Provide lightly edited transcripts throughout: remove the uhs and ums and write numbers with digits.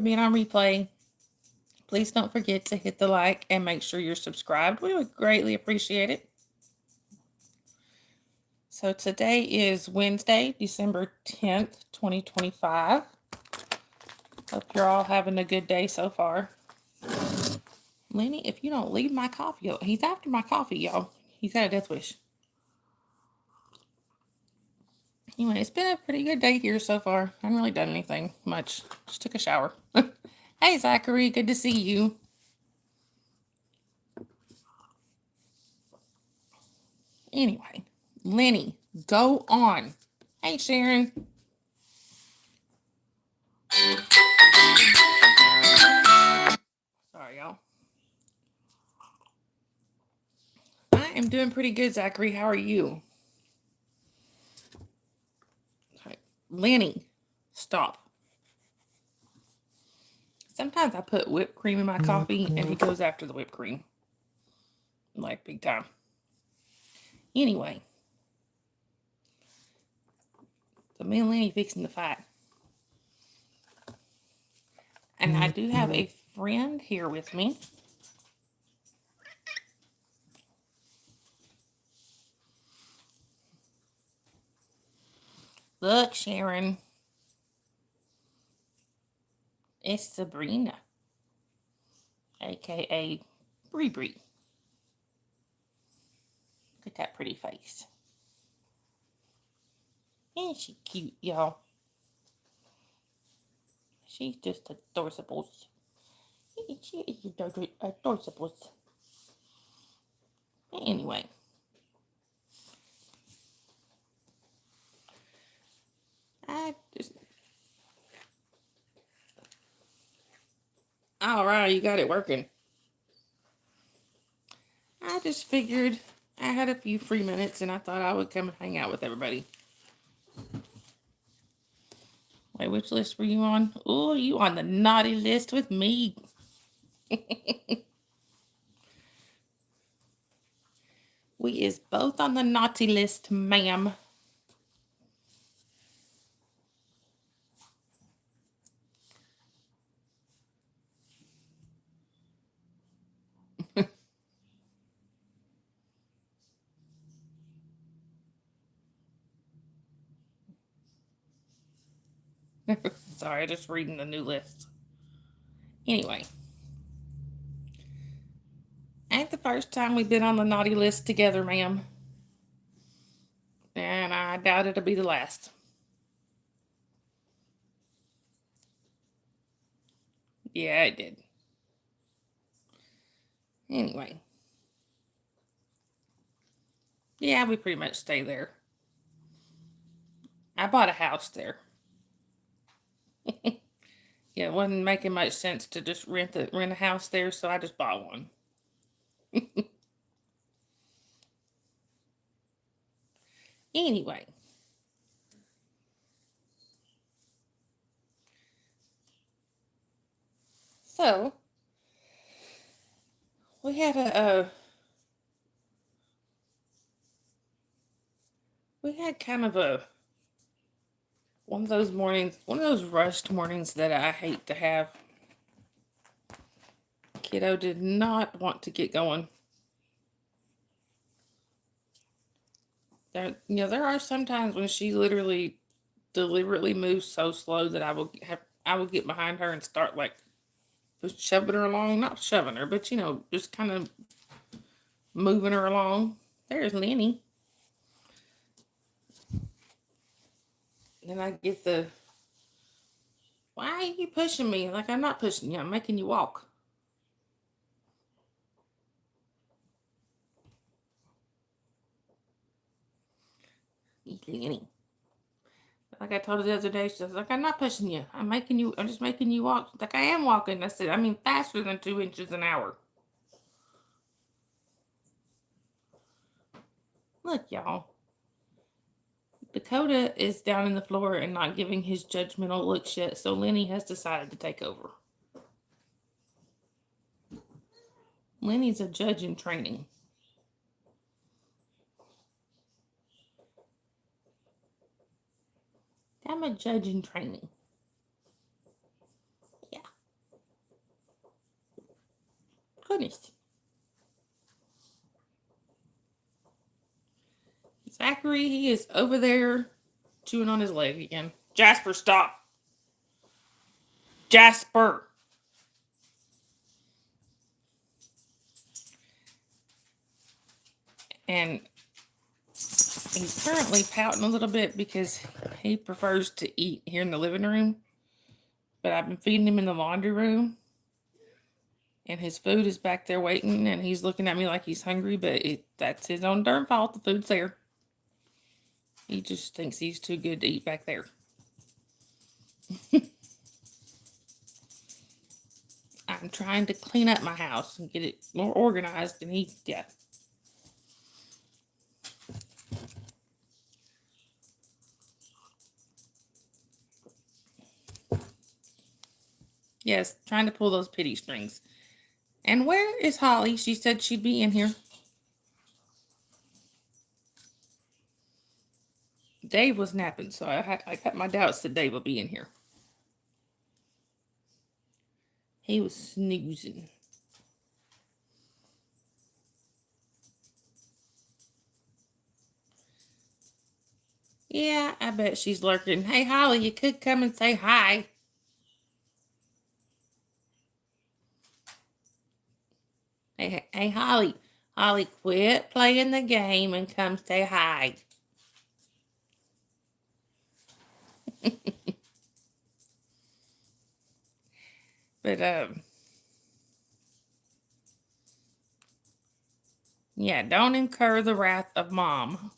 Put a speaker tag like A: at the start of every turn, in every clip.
A: Being on replay, please don't forget to hit the like and make sure you're subscribed. We would greatly appreciate it. So today is Wednesday, December 10th, 2025. Hope you're all having a good day so far. Lenny, if you don't leave my coffee, he's after my coffee, y'all. He's got a death wish. Anyway, it's been a pretty good day here so far. I haven't really done anything much. Just took a shower. Hey, Zachary, good to see you. Anyway, Lenny, go on. Hey, Sharon. Sorry, y'all. I am doing pretty good, Zachary. How are you? Right. Lenny, stop. Sometimes I put whipped cream in my coffee and he goes after the whipped cream. Like big time. Anyway. So me and Lenny fixing the fight. And I do have a friend here with me. Look, Sharon. It's Sabrina. AKA Bree Bree. Look at that pretty face. Ain't she cute, y'all? She's just adorable. She is adorable. Anyway. All right, you got it working. I just figured I had a few free minutes and I thought I would come and hang out with everybody. Wait, which list were you on? Oh, you on the naughty list with me. We is both on the naughty list, ma'am. Sorry, just reading the new list. Anyway. Ain't the first time we've been on the naughty list together, ma'am. And I doubt it'll be the last. Yeah, it did. Anyway. Yeah, we pretty much stay there. I bought a house there. Yeah, it wasn't making much sense to just rent a house there, so I just bought one. Anyway. So, we had we had kind of one of those mornings, one of those rushed mornings that I hate to have. Kiddo did not want to get going. There are some times when she literally deliberately moves so slow that I will get behind her and start like just shoving her along, not shoving her, but just kind of moving her along. There's Lenny. Then I get why are you pushing me? Like, I'm not pushing you, I'm making you walk. Lenny. Like I told her the other day, she was like, I'm not pushing you. I'm just making you walk. Like, I am walking. I said, I mean, faster than 2 inches an hour. Look, y'all. Dakota is down in the floor and not giving his judgmental looks yet, so Lenny has decided to take over. Lenny's a judge in training. I'm a judge in training. Yeah. goodness. Zachary, he is over there chewing on his leg again. Jasper, stop. Jasper. And he's currently pouting a little bit because he prefers to eat here in the living room. But I've been feeding him in the laundry room. And his food is back there waiting. And he's looking at me like he's hungry. But that's his own darn fault. The food's there. He just thinks he's too good to eat back there. I'm trying to clean up my house and get it more organized. And yeah. Yes, trying to pull those pity strings. And where is Holly? She said she'd be in here. Dave was napping, so I got my doubts that Dave will be in here. He was snoozing. Yeah, I bet she's lurking. Hey, Holly, you could come and say hi. Hey, Holly. Holly, quit playing the game and come say hi. But, yeah, don't incur the wrath of Mom.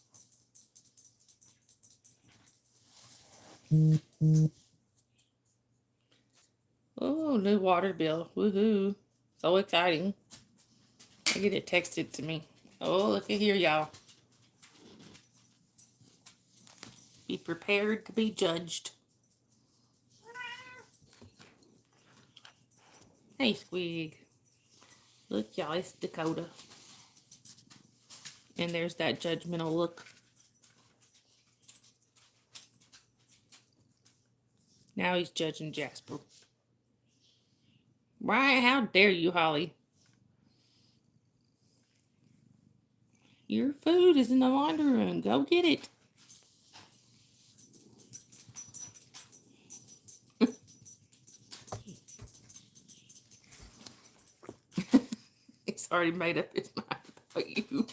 A: Oh, new water bill. Woohoo. So exciting. I get it texted to me. Oh, look at here, y'all. Be prepared to be judged. Hey, Squig. Look, y'all, it's Dakota. And there's that judgmental look. Now he's judging Jasper. Why? How dare you, Holly? Your food is in the laundry room. Go get it. He's already made up his mind about you.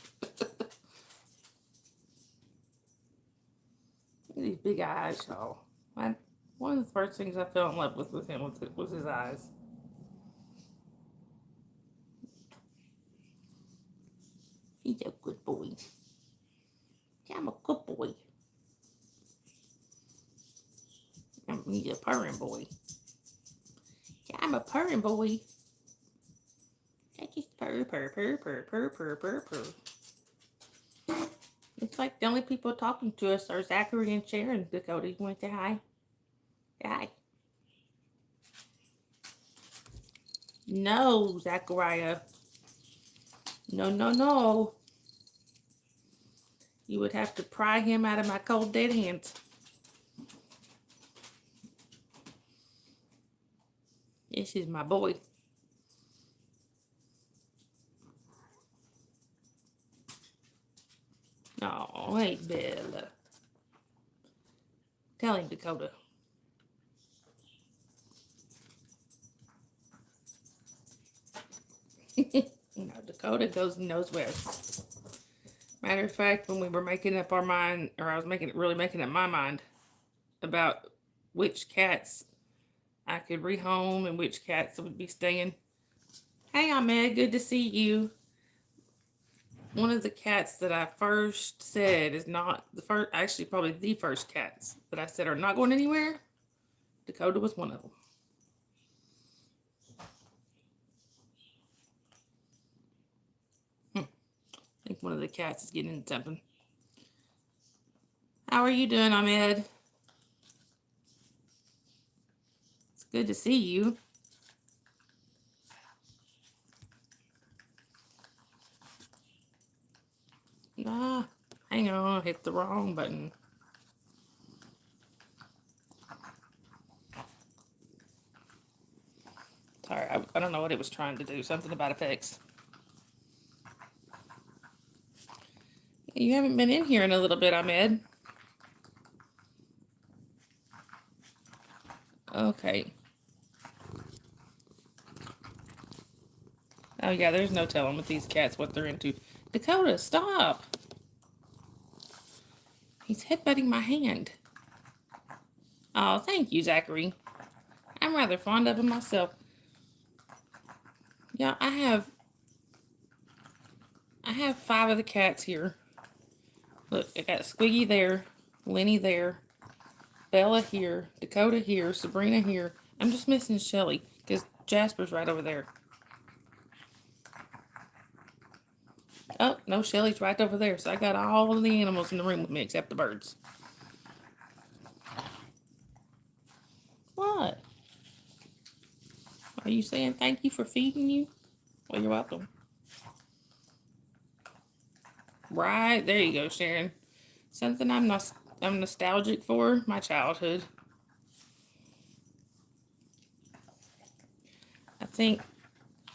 A: These big eyes, y'all. One of the first things I fell in love with him was his eyes. He's a good boy. I'm a good boy. He's a purring boy. I'm a purring boy. I just purr, purr, purr, purr, purr, purr, purr, purr. It's like the only people talking to us are Zachary and Sharon. Dakota, you want to say hi? Say hi. No, Zachariah. No, no, no. You would have to pry him out of my cold, dead hands. This is my boy. Oh, hey, Bella. Tell him, Dakota. No, Dakota goes and knows west. Matter of fact, when we were making up our mind, or I was really making up my mind about which cats I could rehome and which cats would be staying. Hey, Ahmed, good to see you. One of the cats that I first said is not the first, actually probably the first cats that I said are not going anywhere. Dakota was one of them. I think one of the cats is getting into something. How are you doing, Ahmed? It's good to see you. Ah, hang on, I hit the wrong button. Sorry, I don't know what it was trying to do. Something about effects. You haven't been in here in a little bit, Ahmed. Okay. Oh, yeah, there's no telling with these cats what they're into. Dakota, stop. He's headbutting my hand. Oh, thank you, Zachary. I'm rather fond of him myself. Yeah, I have 5 of the cats here. Look, I got Squiggy there, Lenny there, Bella here, Dakota here, Sabrina here. I'm just missing Shelly because Jasper's right over there. Oh, no, Shelly's right over there. So I got all of the animals in the room with me except the birds. What? Are you saying thank you for feeding you? Well, you're welcome. Right, there you go, Sharon. Something I'm nostalgic for, my childhood. I think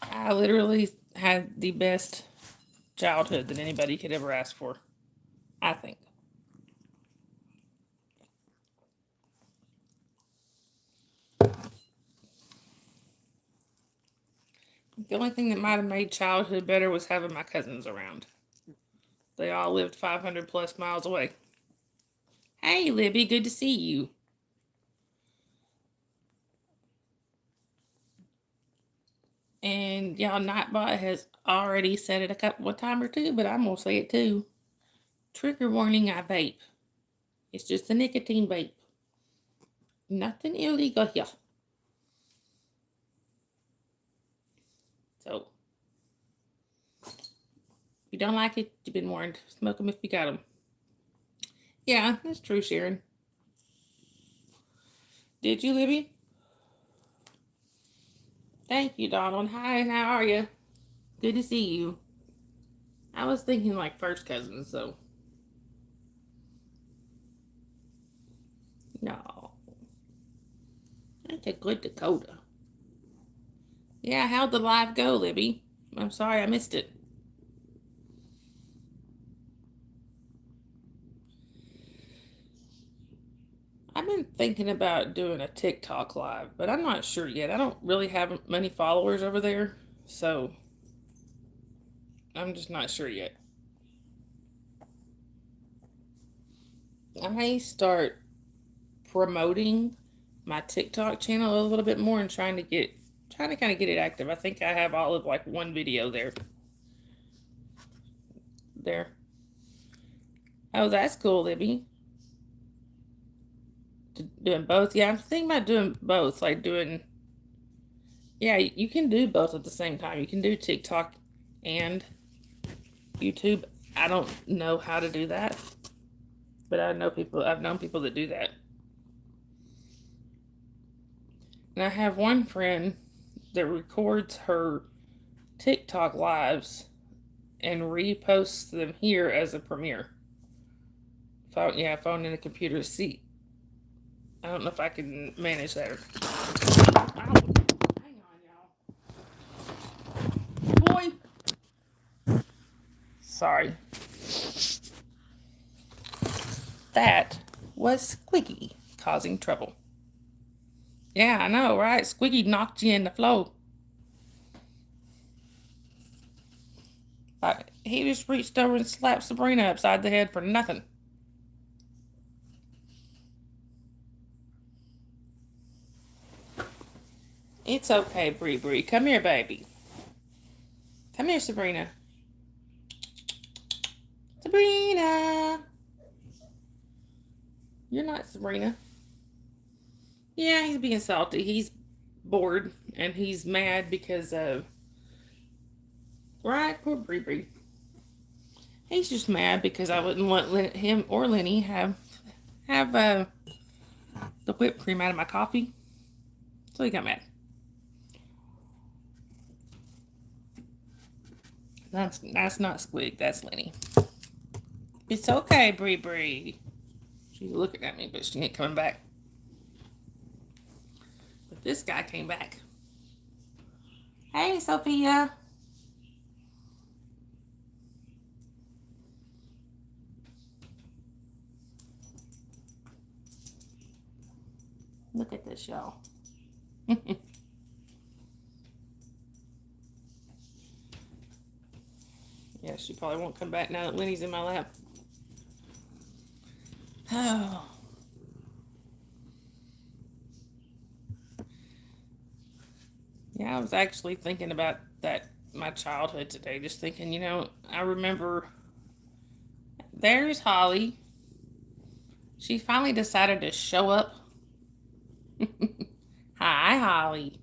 A: I literally had the best childhood that anybody could ever ask for. I think. The only thing that might have made childhood better was having my cousins around. They all lived 500 plus miles away. Hey, Libby, good to see you. And y'all, Nightbot has already said it a couple of times or two, but I'm going to say it too. Trigger warning, I vape. It's just a nicotine vape. Nothing illegal here. So, if you don't like it, you've been warned. Smoke them if you got them. Yeah, that's true, Sharon. Did you, Libby? Thank you, Donald. Hi, how are you? Good to see you. I was thinking like first cousins, so. No. That's a good Dakota. Yeah, how'd the live go, Libby? I'm sorry I missed it. I've been thinking about doing a TikTok live, but I'm not sure yet. I don't really have many followers over there, so I'm just not sure yet. I may start promoting my TikTok channel a little bit more and trying to kind of get it active. I think I have all of like one video there. There. Oh, that's cool, Libby. Doing both. Yeah, I'm thinking about doing both. Like doing. Yeah, you can do both at the same time. You can do TikTok and YouTube. I don't know how to do that, but I know people. I've known people that do that. And I have one friend that records her TikTok lives and reposts them here as a premiere. Phone in a computer seat. I don't know if I can manage that. Hang on, y'all. Boy. Sorry. That was Squiggy causing trouble. Yeah, I know, right? Squiggy knocked you in the floor. He just reached over and slapped Sabrina upside the head for nothing. It's okay, Bree Bree. Come here, baby. Come here, Sabrina. Sabrina! You're not Sabrina. Yeah, he's being salty. He's bored and he's mad because of. Right, poor Bree Bree. He's just mad because I wouldn't let him or Lenny have the whipped cream out of my coffee. So he got mad. That's not Squig. That's Lenny. It's okay, Bree Bree. She's looking at me, but she ain't coming back. But this guy came back. Hey, Sophia. Look at this, y'all. Yeah, she probably won't come back now that Winnie's in my lap. Oh. Yeah, I was actually thinking about that, my childhood today. Just thinking, I remember there's Holly. She finally decided to show up. Hi, Holly.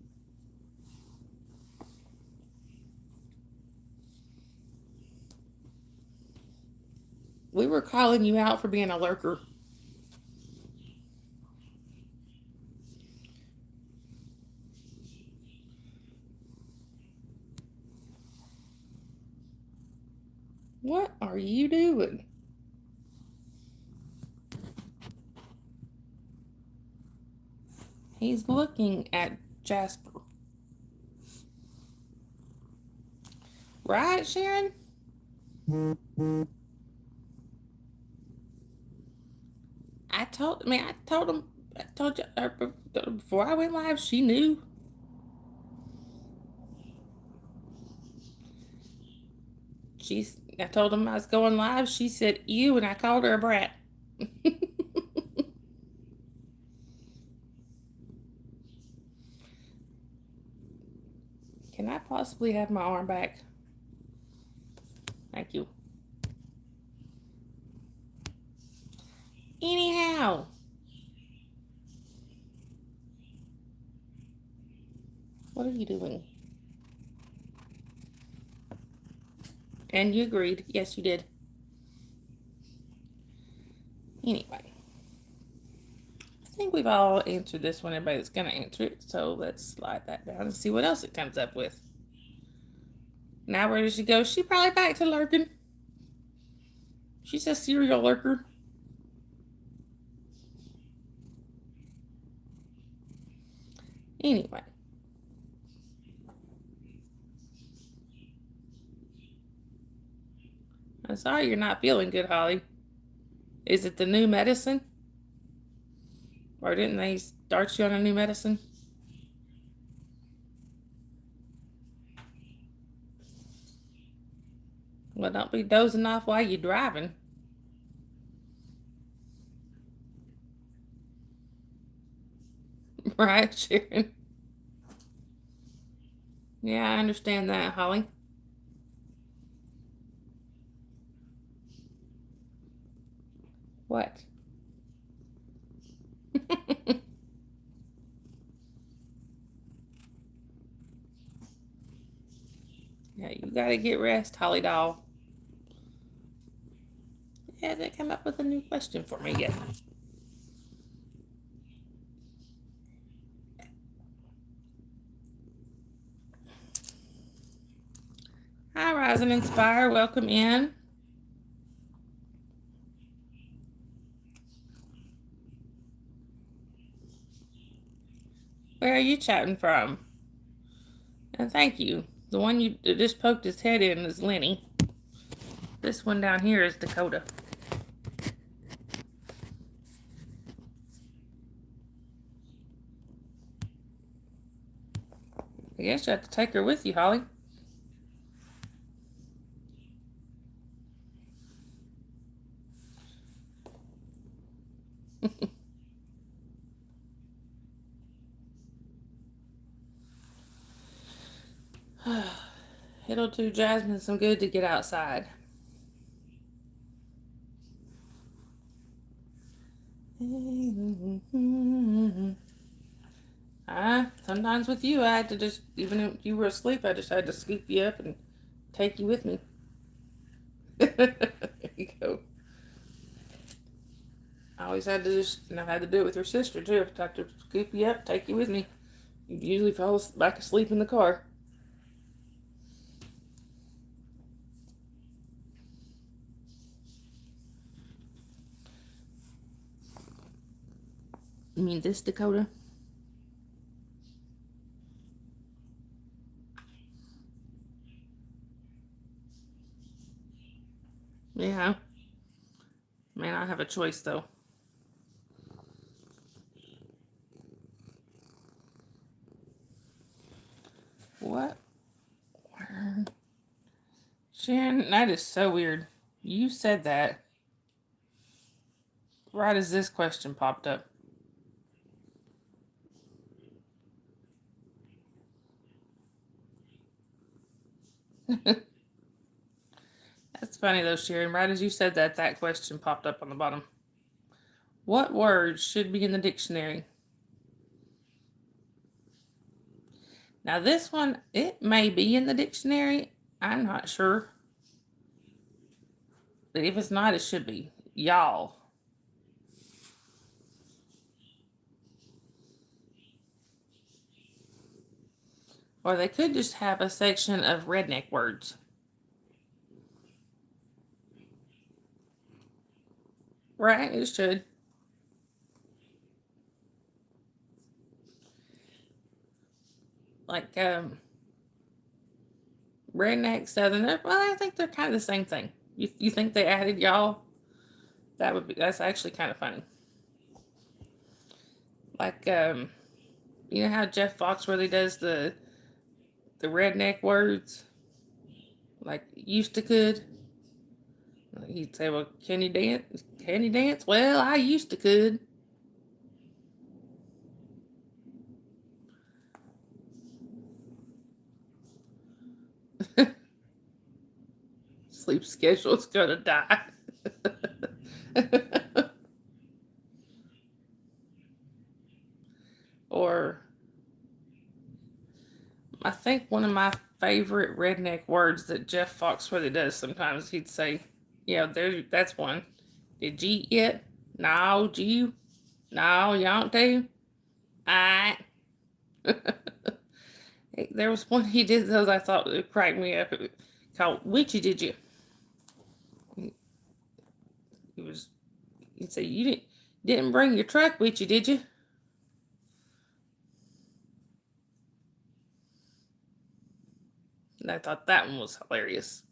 A: We were calling you out for being a lurker. What are you doing? He's looking at Jasper. Right, Sharon? I told him, I told you before I went live, she knew. I told him I was going live. She said, "You," and I called her a brat. Can I possibly have my arm back? Thank you. Anyhow. What are you doing? And you agreed. Yes, you did. Anyway. I think we've all answered this one. Everybody that's going to answer it. So let's slide that down and see what else it comes up with. Now where does she go? She probably back to lurking. She's a serial lurker. Anyway. I'm sorry you're not feeling good, Holly. Is it the new medicine? Or didn't they start you on a new medicine? Well, don't be dozing off while you're driving. Right, Sharon? Yeah, I understand that, Holly. What? Yeah, you gotta get rest, Holly doll. Yeah, they come up with a new question for me yet. Hi, Rise and Inspire. Welcome in. Where are you chatting from? And thank you. The one you just poked his head in is Lenny. This one down here is Dakota. I guess you have to take her with you, Holly. It'll do Jasmine some good to get outside. Sometimes with you, I had to just, even if you were asleep, I just had to scoop you up and take you with me. There you go. I always had to and I've had to do it with your sister too. I have to scoop you up, take you with me. You usually fall back asleep in the car. You mean this Dakota? Yeah. May not have a choice, though. What? Sharon, that is so weird. You said that right as this question popped up. That's funny though, Sharon. Right as you said that, that question popped up on the bottom. What words should be in the dictionary? Now, this one, it may be in the dictionary. I'm not sure. But if it's not, it should be. Y'all. Or they could just have a section of redneck words. Right? It should. Like, redneck, southerner. Well, I think they're kind of the same thing. You think they added y'all? That's actually kind of funny. Like, you know how Jeff Foxworthy does the redneck words? Like, used to could. He'd say, well, can you dance? Can you dance? Well, I used to could. Sleep schedule's gonna die. Or, I think one of my favorite redneck words that Jeff Foxworthy does sometimes, he'd say, yeah, that's one. Did you eat yet? No, did you? No, you don't do? Alright. There was one he did those I thought it cracked me up. It called Witchy Did You? He was he'd say, you didn't bring your truck with you, did you? And I thought that one was hilarious.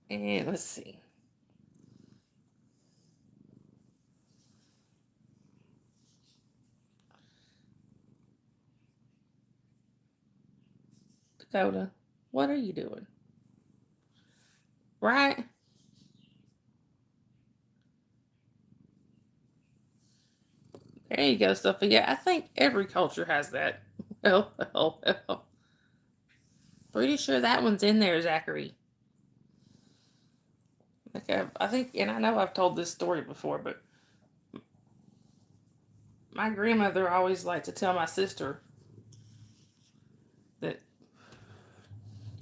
A: And let's see. Dakota, what are you doing? Right? There you go, Sophia. I think every culture has that. Well. Pretty sure that one's in there, Zachary. Okay, I think, and I know I've told this story before, but my grandmother always liked to tell my sister that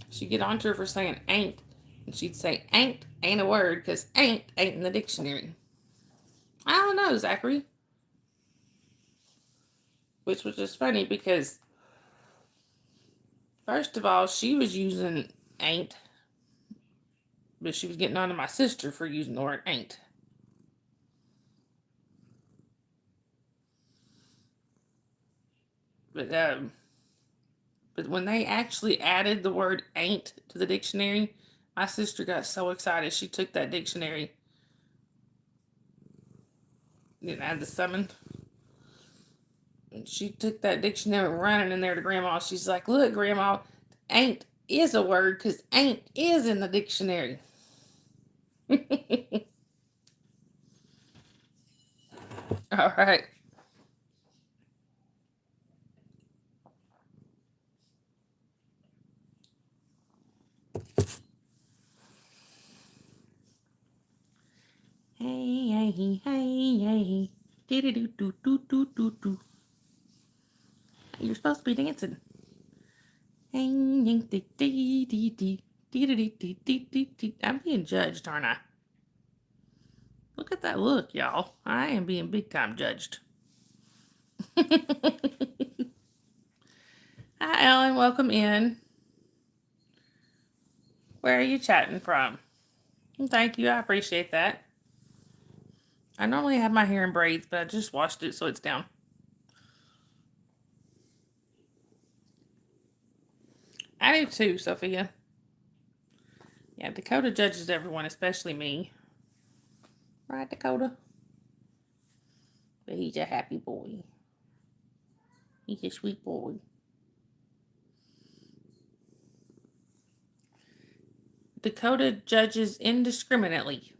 A: she'd get onto her for saying ain't. And she'd say, ain't a word, because ain't in the dictionary. I don't know, Zachary. Which was just funny because, first of all, she was using ain't, but she was getting on to my sister for using the word ain't. But when they actually added the word ain't to the dictionary, my sister got so excited. She took that dictionary, didn't add the summon. And she took that dictionary running in there to Grandma. She's like, look, Grandma, ain't is a word because ain't is in the dictionary. All right. Hey, hey, hey, hey. Do. You're supposed to be dancing. I'm being judged, aren't I? Look at that look, y'all. I am being big time judged. Hi, Ellen. Welcome in. Where are you chatting from? Thank you. I appreciate that. I normally have my hair in braids, but I just washed it so it's down. I do too, Sophia. Dakota judges everyone, especially me. Right, Dakota? But he's a happy boy. He's a sweet boy. Dakota judges indiscriminately.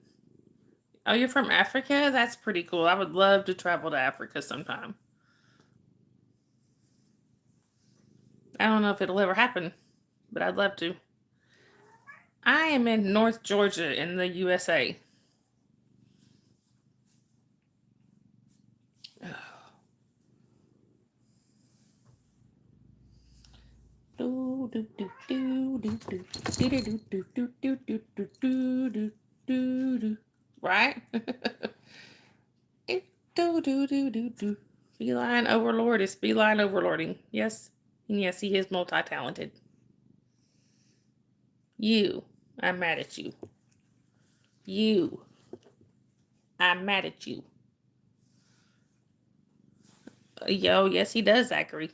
A: Oh, you're from Africa? That's pretty cool. I would love to travel to Africa sometime. I don't know if it'll ever happen, but I'd love to. I am in North Georgia in the USA. Right? Feline overlord is feline overlording. Yes. And yes, he is multi-talented. I'm mad at you. I'm mad at you. Yo, yes, he does, Zachary.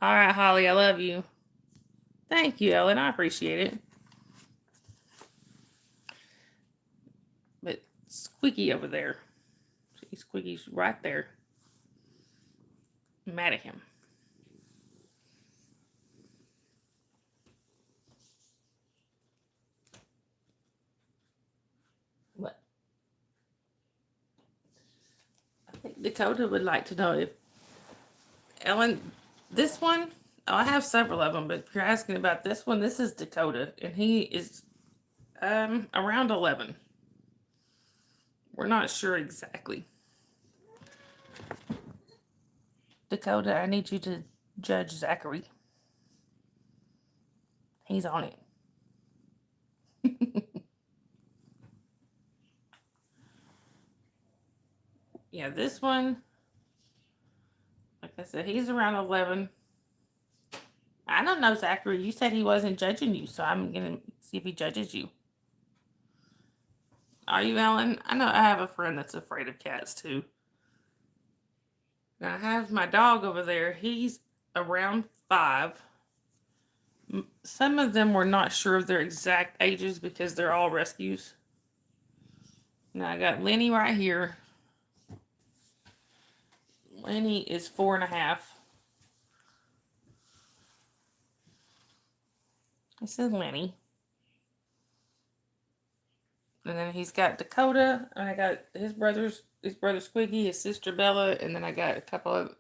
A: All right, Holly, I love you. Thank you, Ellen. I appreciate it. But Squeaky over there. See, Squeaky's right there. I'm mad at him. What? I think Dakota would like to know if Ellen, this one, I have several of them, but if you're asking about this one, this is Dakota, and he is around 11. We're not sure exactly. Dakota, I need you to judge Zachary. He's on it. Yeah, this one, like I said, he's around 11. I don't know, Zachary. You said he wasn't judging you, so I'm going to see if he judges you. Are you, Ellen? I know I have a friend that's afraid of cats, too. Now, I have my dog over there. He's around 5. Some of them we're not sure of their exact ages because they're all rescues. Now, I got Lenny right here. Lenny is 4.5. This is Lenny. And then he's got Dakota, and I got his brother Squiggy, his sister Bella, and then I got a couple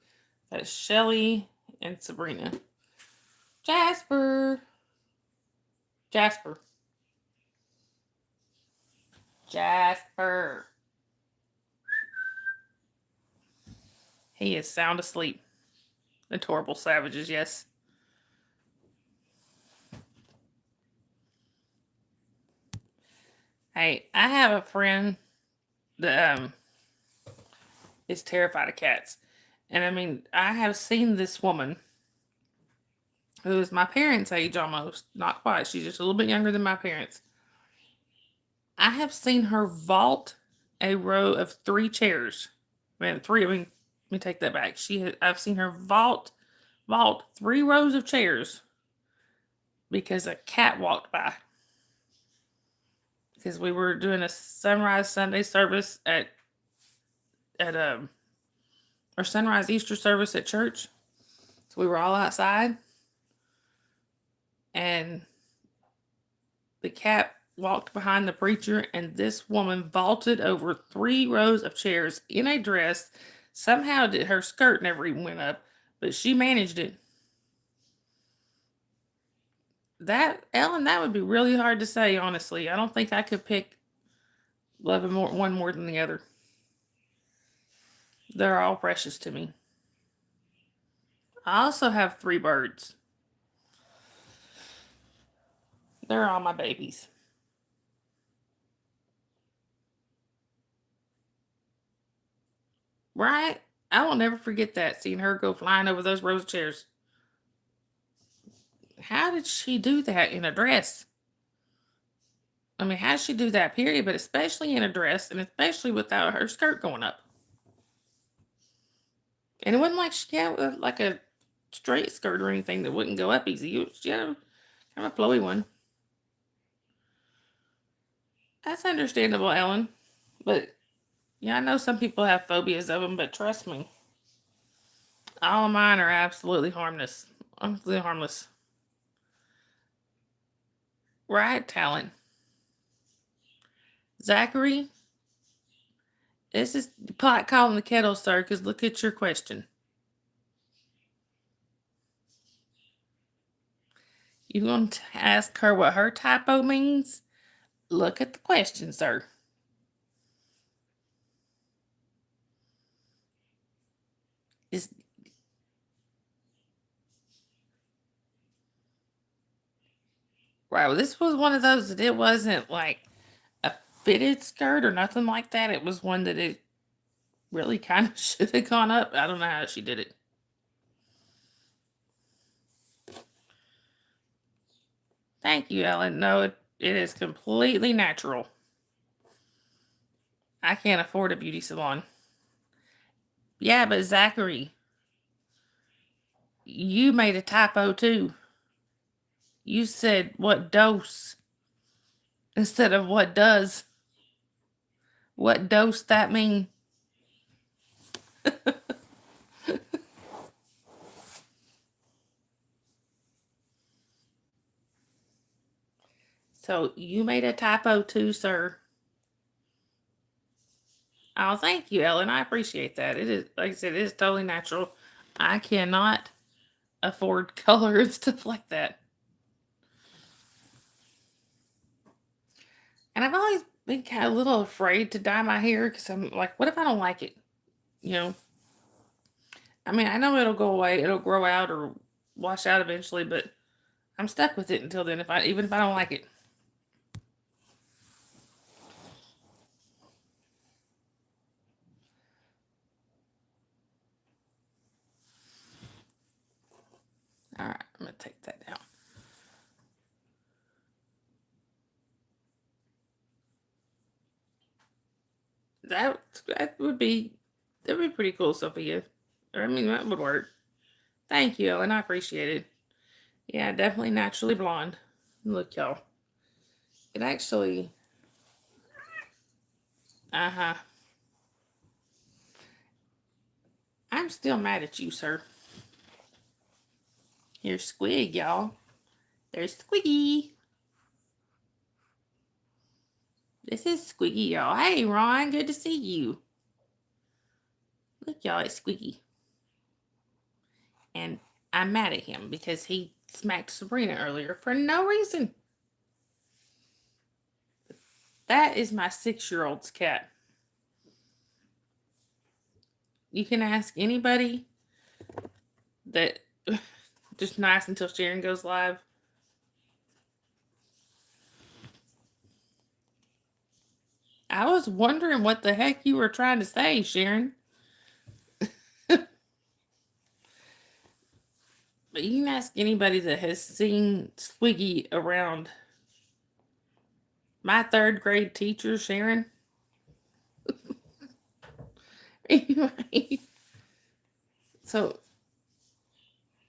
A: of Shelly and Sabrina. Jasper. He is sound asleep. Adorable savages, yes. Hey, I have a friend that is terrified of cats. And I mean, I have seen this woman who is my parents' age almost. Not quite. She's just a little bit younger than my parents. I have seen her vault a row of 3 chairs. Let me take that back. I've seen her vault 3 rows of chairs because a cat walked by. Because we were doing a sunrise Sunday service at or sunrise Easter service at church. So we were all outside, and the cat walked behind the preacher, and this woman vaulted over 3 rows of chairs in a dress. Somehow her skirt never even went up, but she managed it. Ellen, that would be really hard to say, honestly. I don't think I could pick loving one more than the other. They're all precious to me. I also have 3 birds. They're all my babies. Right? I will never forget that, seeing her go flying over those rows of chairs. How did she do that in a dress? I mean, how did she do that, period? But especially in a dress, and especially without her skirt going up. And it wasn't like she had like a straight skirt or anything that wouldn't go up easy. She had kind of a flowy one. That's understandable, Ellen. But yeah, I know some people have phobias of them, but trust me, all of mine are absolutely harmless. Absolutely harmless. Right, Talent? Zachary, this is pot calling the kettle, sir, because look at your question. You going to ask her what her typo means? Look at the question, sir. Is right. Well, this was one of those that it wasn't like a fitted skirt or nothing like that. It was one that it really kind of should have gone up. I don't know how she did it. Thank you, Ellen. No, it is completely natural. I can't afford a beauty salon. Yeah, but Zachary, you made a typo too. You said what dose instead of what does. What dose that mean? So you made a typo too, sir. Oh, thank you, Ellen. I appreciate that. It is, like I said, it is totally natural. I cannot afford color and stuff like that. And I've always been kind of a little afraid to dye my hair because I'm like, what if I don't like it? You know, I mean, I know it'll go away, it'll grow out or wash out eventually, but I'm stuck with it until then. Even if I don't like it. All right, I'm gonna take that down. That would be pretty cool, Sophia. I mean, that would work. Thank you, Ellen. I appreciate it. Yeah, definitely naturally blonde. Look, y'all. It actually, uh huh. I'm still mad at you, sir. Here's Squig, y'all. There's Squiggy. This is Squiggy, y'all. Hey, Ron, good to see you. Look, y'all, it's Squiggy. And I'm mad at him because he smacked Sabrina earlier for no reason. That is my 6-year-old's cat. You can ask anybody that just nice until Sharon goes live. I was wondering what the heck you were trying to say, Sharon. But you can ask anybody that has seen Squiggy around. My 3rd grade teacher, Sharon. Anyway, so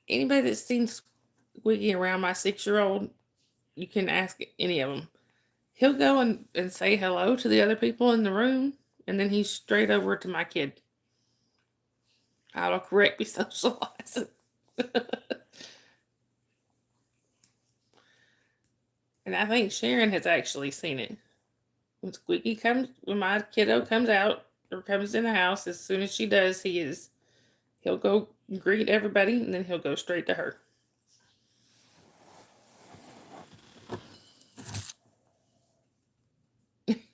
A: anybody that's seen Squiggy around my 6-year-old, you can ask any of them. He'll go and say hello to the other people in the room, and then he's straight over to my kid. I'll correct me socializing. And I think Sharon has actually seen it. When my kiddo comes out or comes in the house, as soon as she does, he'll go greet everybody and then he'll go straight to her.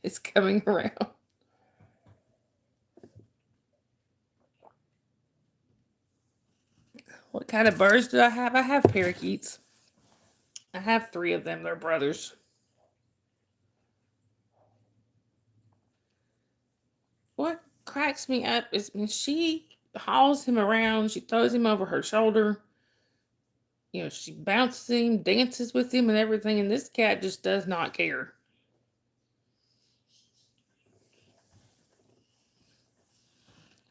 A: It's coming around. What kind of birds do I have? I have parakeets. I have 3 of them. They're brothers. What cracks me up is when she hauls him around, she throws him over her shoulder. She bounces him, dances with him, and everything, and this cat just does not care.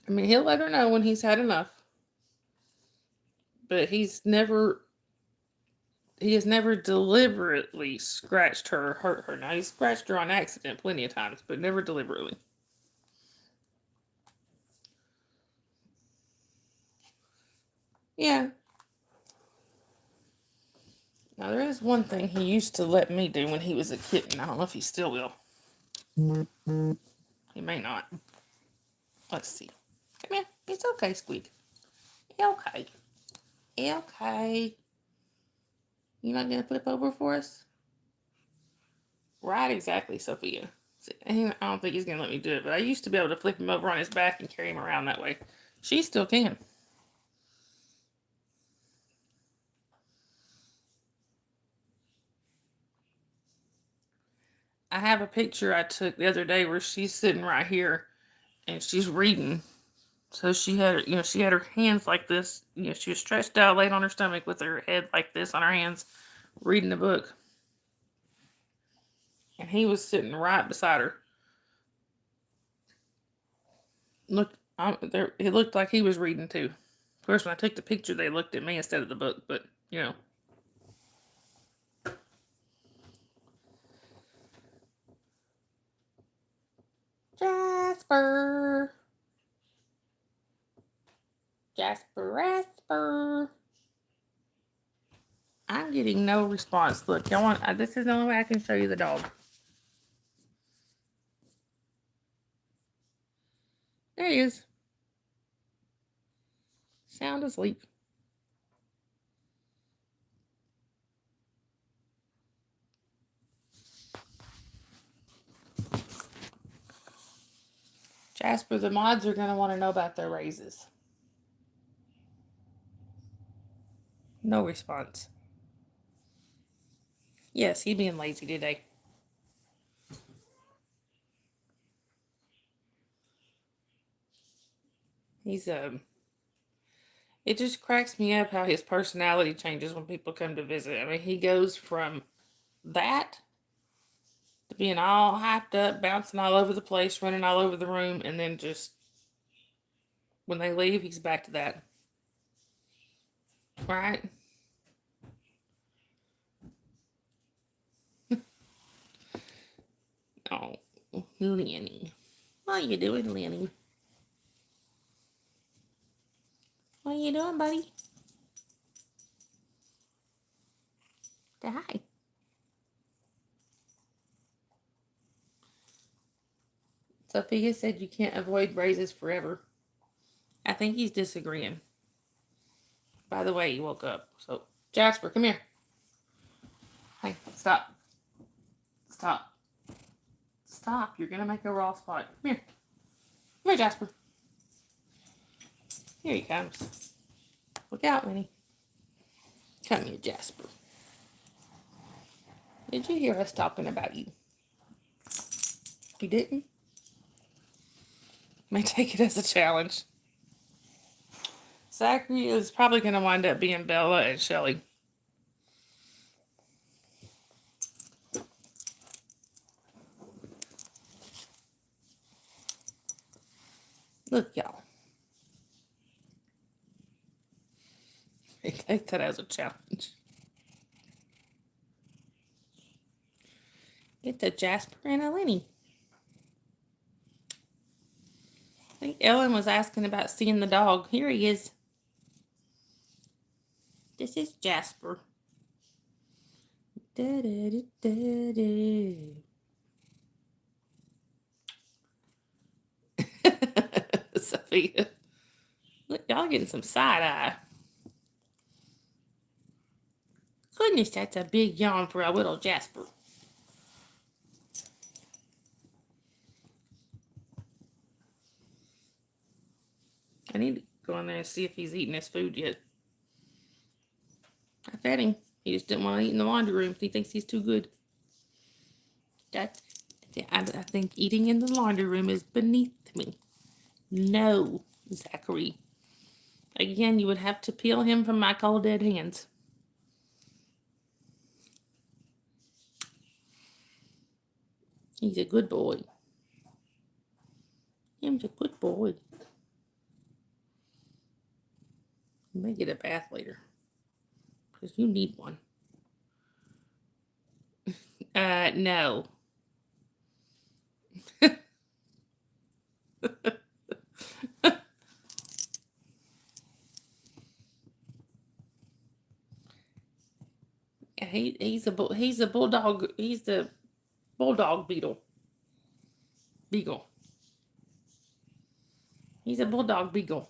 A: I mean, he'll let her know when he's had enough, but he has never deliberately scratched her or hurt her. Now, he scratched her on accident plenty of times, but never deliberately. Yeah. Now, there is one thing he used to let me do when he was a kitten. I don't know if he still will. He may not. Let's see. Come here. It's okay, Squeak. Okay. Okay. You not gonna flip over for us? Right, exactly, Sophia. See, I don't think he's gonna let me do it, but I used to be able to flip him over on his back and carry him around that way. She still can. I have a picture I took the other day where she's sitting right here and she's reading. So she had, she had her hands like this. She was stretched out, laid on her stomach with her head like this on her hands, reading the book. And he was sitting right beside her. Look, it looked like he was reading too. Of course, when I took the picture, they looked at me instead of the book. But Jasper, Jasper. I'm getting no response. Look, y'all want? This is the only way I can show you the dog. There he is. Sound asleep. Jasper, the mods are going to want to know about their raises. No response. Yes, he being lazy today. He's it just cracks me up how his personality changes when people come to visit. I mean, he goes from that to being all hyped up, bouncing all over the place, running all over the room, and then just when they leave, he's back to that. Right? Oh, Lenny. What you doing, Lenny? What you doing, buddy? Say hi. Sophia said you can't avoid raises forever. I think he's disagreeing. By the way, he woke up. So, Jasper, come here. Hey, stop. Stop. Stop. You're going to make a raw spot. Come here. Come here, Jasper. Here he comes. Look out, Winnie. Come here, Jasper. Did you hear us talking about you? You didn't? May take it as a challenge. Zachary is probably going to wind up being Bella and Shelly. Look, y'all. May take that as a challenge. It's a Jasper and a Lenny. I think Ellen was asking about seeing the dog. Here he is. This is Jasper. Da, da, da, da, da. Sophia. Look, y'all getting some side eye. Goodness, that's a big yawn for a little Jasper. I need to go in there and see if he's eating his food yet. I fed him. He just didn't want to eat in the laundry room. He thinks he's too good. I think eating in the laundry room is beneath me. No, Zachary. Again, you would have to peel him from my cold dead hands. He's a good boy. He's a good boy. You may get a bath later. Because you need one. No. He's a bulldog. He's the bulldog beagle. He's a bulldog beagle.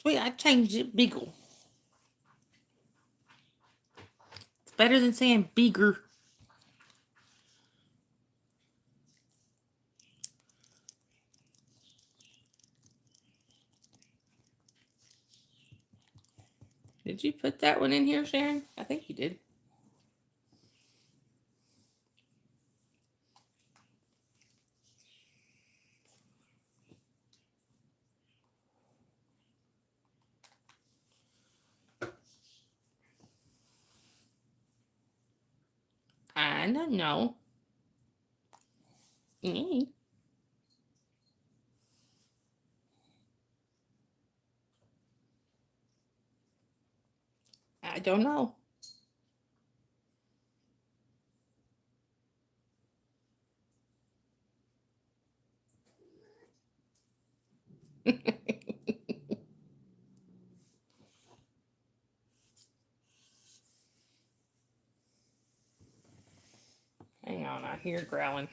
A: I changed it, beagle. It's better than saying beager. Did you put that one in here, Sharon? I think you did. I don't know. I don't know. Hang on, I hear growling.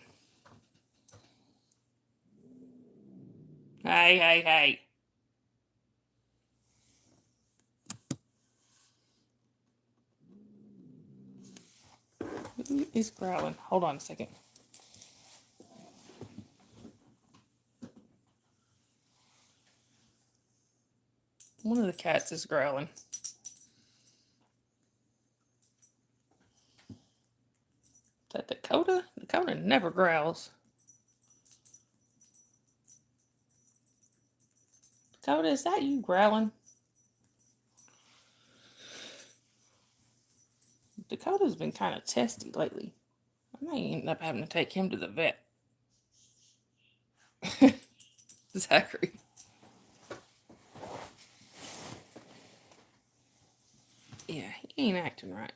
A: Hey, hey, hey. Who is growling? Hold on a second. One of the cats is growling. Is that Dakota? Dakota never growls. Dakota, is that you growling? Dakota's been kind of testy lately. I may end up having to take him to the vet. Zachary. Yeah, he ain't acting right.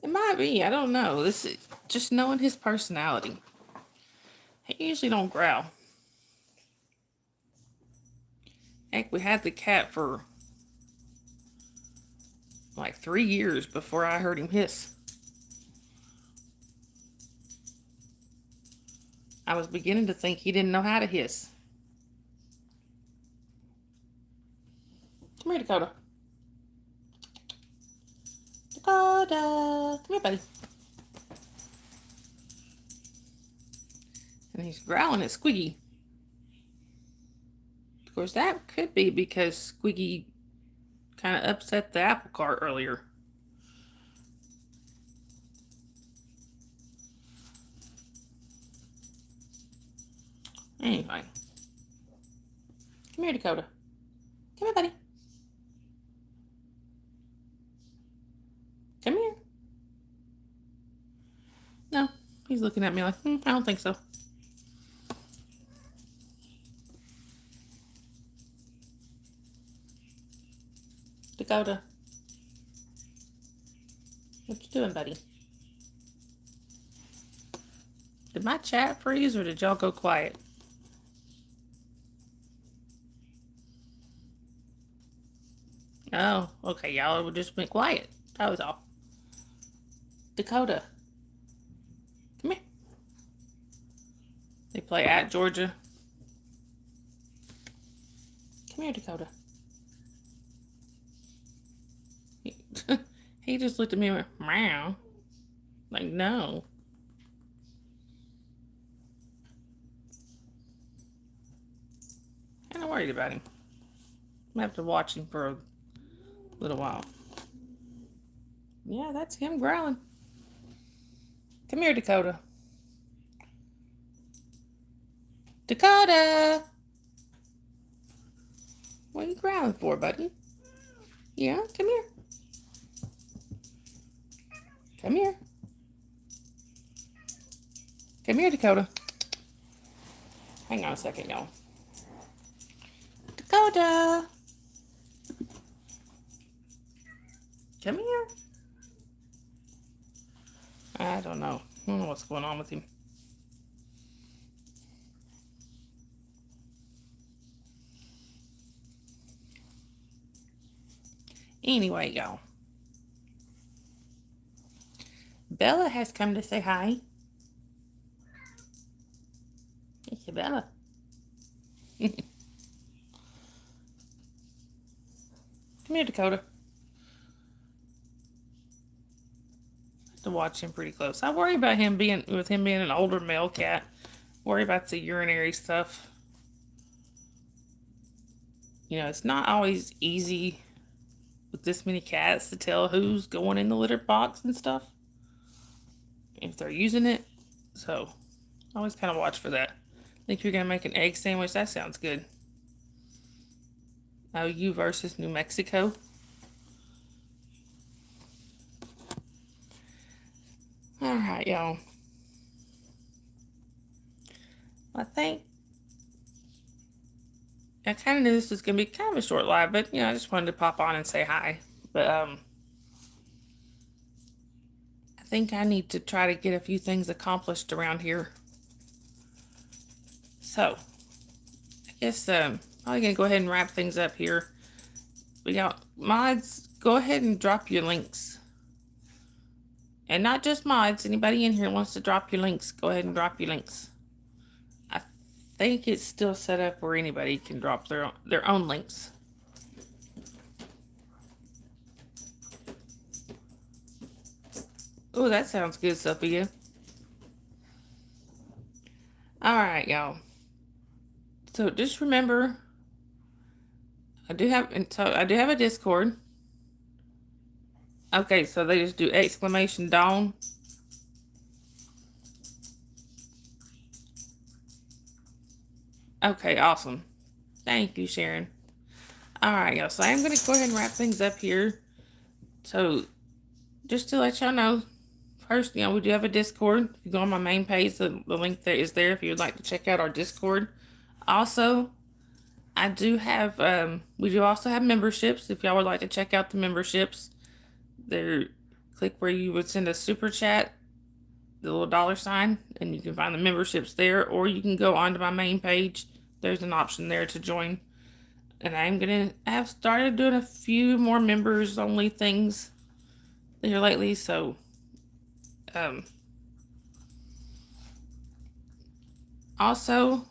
A: It might be. I don't know. This is just knowing his personality. He usually don't growl. Heck, we had the cat for like 3 years before I heard him hiss. I was beginning to think he didn't know how to hiss. Come here, Dakota. Dakota. Come here, buddy. And he's growling at Squiggy. Of course, that could be because Squiggy kind of upset the apple cart earlier. Anyway. Come here, Dakota. Come here, buddy. Come here. No, he's looking at me like, I don't think so. Dakota. What you doing, buddy? Did my chat freeze or did y'all go quiet? Oh, okay, y'all just went quiet. That was all. Dakota. Come here. They play at Georgia. Come here, Dakota. He just looked at me and went, meow. Like, no. Kind of worried about him. I'm gonna have to watch him for a little while. Yeah, that's him growling. Come here, Dakota. Dakota! What are you growling for, buddy? Yeah, come here. Come here. Come here, Dakota. Hang on a second, y'all. Dakota! Come here. I don't know. I don't know what's going on with him. Anyway, y'all. Bella has come to say hi. It's Bella. Come here, Dakota. To watch him pretty close. I worry about him being an older male cat. Worry about the urinary stuff. You know, it's not always easy with this many cats to tell who's going in the litter box and stuff, if they're using it. So I always kind of watch for that. Think you're gonna make an egg sandwich? That sounds good. OU versus New Mexico. All right, y'all. I think I kind of knew this was gonna be kind of a short live, but I just wanted to pop on and say hi. But I think I need to try to get a few things accomplished around here. So I guess I'm gonna go ahead and wrap things up here. But y'all, mods, go ahead and drop your links. And not just mods, anybody in here wants to drop your links, go ahead and drop your links. I think it's still set up where anybody can drop their own links. Oh, that sounds good, Sophia. All right, y'all. So just remember, I do have a Discord. Okay, so they just do exclamation Dawn. Okay, awesome. Thank you, Sharon. All right, y'all. So I'm going to go ahead and wrap things up here. So just to let y'all know, first, we do have a Discord. If you go on my main page, the link there is there if you would like to check out our Discord. Also, I do have, we do also have memberships. If y'all would like to check out the memberships, there, click where you would send a super chat, the little $, and you can find the memberships there, or you can go onto my main page. There's an option there to join. And I have started doing a few more members only things here lately, so also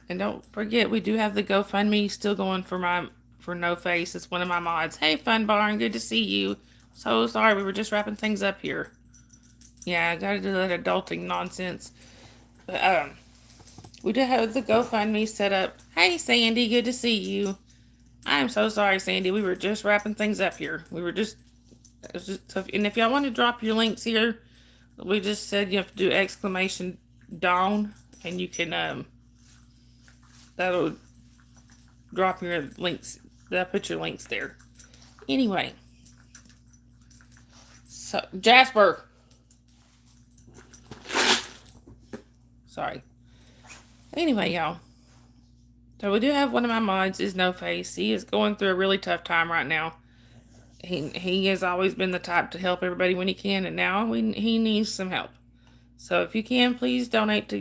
A: and don't forget, we do have the GoFundMe still going for No Face. It's one of my mods. Hey, Fun Barn, good to see you. So sorry, we were just wrapping things up here. Yeah, I gotta do that adulting nonsense. But we do have the GoFundMe set up. Hey, Sandy, good to see you. I'm so sorry, Sandy. We were just wrapping things up here. It was just tough. And if y'all want to drop your links here, we just said you have to do exclamation Dawn, and you can that'll drop your links. That'll put your links there. Anyway, so Jasper, sorry. Anyway, y'all. So we do have one of my mods is No Face. He is going through a really tough time right now. He has always been the type to help everybody when he can, and now he needs some help. So if you can, please donate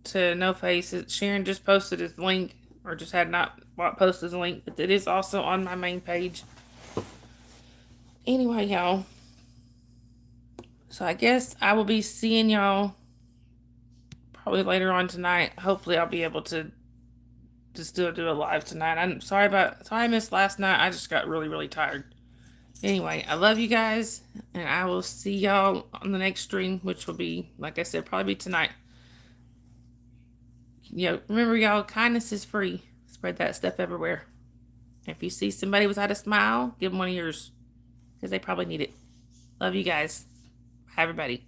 A: to No Face. Sharon just posted his link, or just had not posted his link, but it is also on my main page. Anyway, y'all. So I guess I will be seeing y'all probably later on tonight. Hopefully I'll be able to still do a live tonight. I'm sorry I missed last night. I just got really, really tired. Anyway, I love you guys, and I will see y'all on the next stream, which will be, like I said, probably be tonight. Remember, y'all, kindness is free. Spread that stuff everywhere. If you see somebody without a smile, give them one of yours, because they probably need it. Love you guys. Bye, everybody.